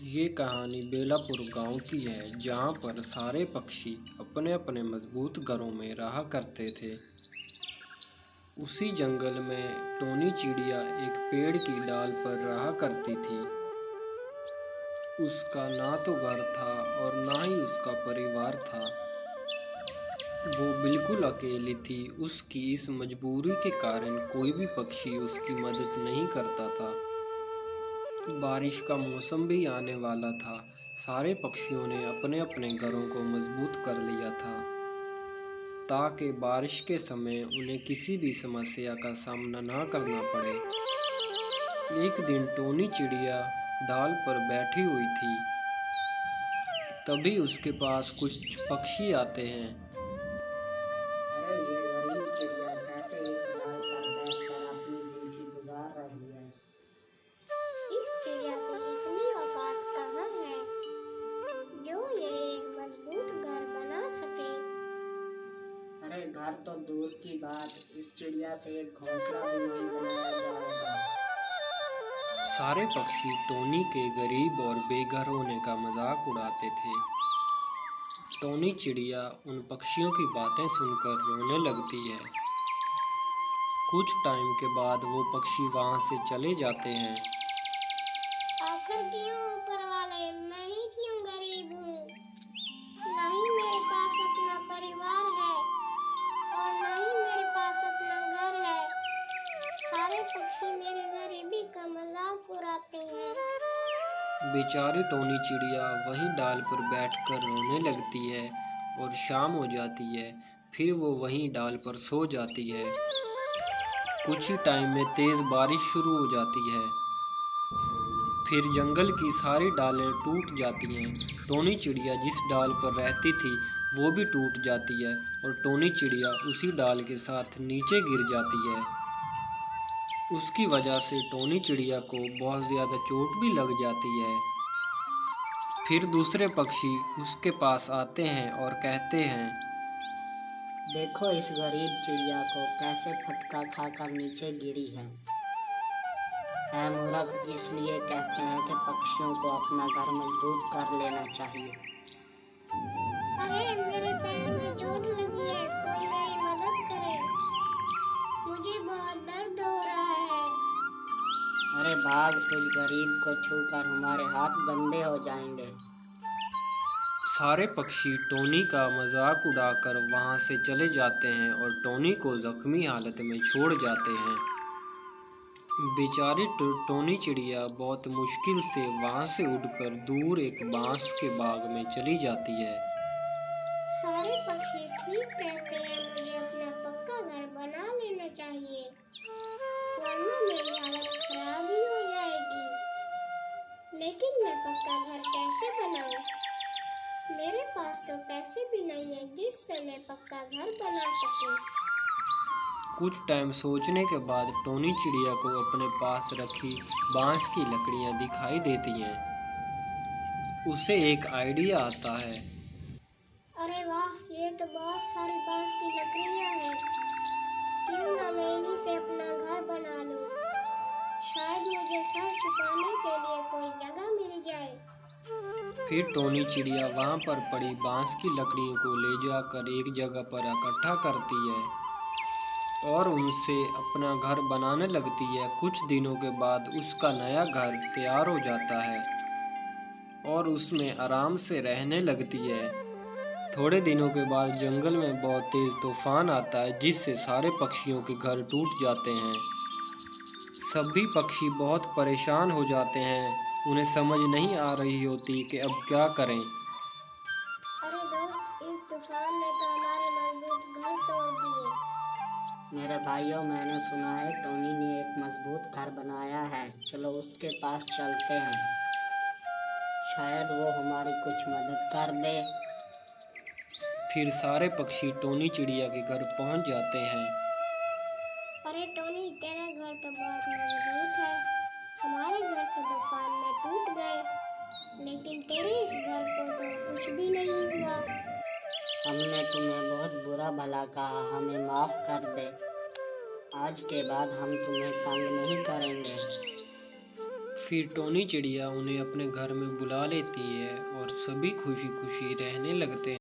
ये कहानी बेलापुर गांव की है, जहां पर सारे पक्षी अपने अपने मजबूत घरों में रहा करते थे। उसी जंगल में टोनी चिड़िया एक पेड़ की डाल पर रहा करती थी। उसका ना तो घर था और ना ही उसका परिवार था। वो बिल्कुल अकेली थी। उसकी इस मजबूरी के कारण कोई भी पक्षी उसकी मदद नहीं करता था। बारिश का मौसम भी आने वाला था। सारे पक्षियों ने अपने अपने घरों को मजबूत कर लिया था, ताकि बारिश के समय उन्हें किसी भी समस्या का सामना ना करना पड़े। एक दिन टोनी चिड़िया डाल पर बैठी हुई थी। तभी उसके पास कुछ पक्षी आते हैं। अरे ये गरीब चिड़िया कैसे एक डाल पर बैठकर अपनी जिंदगी गुजार रही है। इस चिड़िया को इतनी औकात कहाँ है जो ये एक मजबूत घर बना सके। अरे घर तो दूर की बात, इस चिड़िया से एक घोंसला भी नहीं बनाया जाएगा। सारे पक्षी टोनी के गरीब और बेघर होने का मजाक उड़ाते थे। टोनी चिड़िया उन पक्षियों की बातें सुनकर रोने लगती है। कुछ टाइम के बाद वो पक्षी वहां से चले जाते हैं। आखिर क्यों ऊपर वाले, मैं ही क्यों गरीब हूँ। ना ही मेरे पास अपना परिवार है और ना ही मेरे पास अपना घर है। सारे पक्षी मेरी गरीबी का मजाक उड़ाते हैं। बेचारी टोनी चिड़िया वहीं डाल पर बैठकर रोने लगती है और शाम हो जाती है। फिर वो वहीं डाल पर सो जाती है। कुछ ही टाइम में तेज बारिश शुरू हो जाती है। फिर जंगल की सारी डालें टूट जाती हैं। टोनी चिड़िया जिस डाल पर रहती थी वो भी टूट जाती है और टोनी चिड़िया उसी डाल के साथ नीचे गिर जाती है। उसकी वजह से टोनी चिड़िया को बहुत ज़्यादा चोट भी लग जाती है। फिर दूसरे पक्षी उसके पास आते हैं और कहते हैं, देखो इस गरीब चिड़िया को कैसे फटका खाकर नीचे गिरी है। ऐ मूर्ख, इसलिए कहते हैं कि पक्षियों को अपना घर मजबूत कर लेना चाहिए। अरे मेरे पैर में चोट लगी है, कोई मेरी मदद करे। मुझे बहुत दर्द हो रहा है। अरे भाग, तुझ गरीब को छूकर हमारे हाथ गंदे हो जाएंगे। सारे पक्षी टोनी का मजाक उड़ाकर वहां से चले जाते हैं और टोनी को जख्मी हालत में छोड़ जाते हैं। बेचारी टोनी चिड़िया बहुत मुश्किल से वहां से उड़कर दूर एक बांस के बाग में चली जाती है। सारे पक्षी ठीक कहते हैं, मुझे अपना पक्का घर बना लेना चाहिए, वरना मेरी हालत खराब ही हो जाएगी। लेकिन मैं पक्का घर कैसे बनाऊं? मेरे पास तो पैसे भी नहीं है जिससे मैं पक्का घर बना सकूं। कुछ टाइम सोचने के बाद टोनी चिड़िया को अपने पास रखी बांस की लकड़ियां दिखाई देती हैं। उसे एक आइडिया आता है। अरे वाह, ये तो बहुत सारी बांस की लकड़ियां हैं। क्यों ना मैं इन्हीं से अपना घर बना लूं। शायद मुझे सर छुपाने के लिए कोई जगह मिल जाए। फिर टोनी चिड़िया वहां पर पड़ी बांस की लकड़ियों को ले जाकर एक जगह पर इकट्ठा करती है और उनसे अपना घर बनाने लगती है। कुछ दिनों के बाद उसका नया घर तैयार हो जाता है और उसमें आराम से रहने लगती है। थोड़े दिनों के बाद जंगल में बहुत तेज तूफान आता है, जिससे सारे पक्षियों के घर टूट जाते हैं। सभी पक्षी बहुत परेशान हो जाते हैं। उन्हें समझ नहीं आ रही होती कि अब क्या करें। अरे दोस्त, इस तूफान ने तो हमारे मजबूत घर तोड़ दिए। मेरे भाइयों, मैंने सुना है टोनी ने एक मजबूत घर बनाया है। चलो उसके पास चलते हैं, शायद वो हमारी कुछ मदद कर दे। फिर सारे पक्षी टोनी चिड़िया के घर पहुंच जाते हैं। अरे टोनी, तेरा घर तो बहुत मजबूत है। हमारे घर तो तूफान में टूट गए, लेकिन तेरे इस घर को तो कुछ भी नहीं हुआ। हमने तुम्हें बहुत बुरा भला कहा, हमें माफ कर दे। आज के बाद हम तुम्हें तंग नहीं करेंगे। फिर टोनी चिड़िया उन्हें अपने घर में बुला लेती है और सभी खुशी खुशी रहने लगते हैं।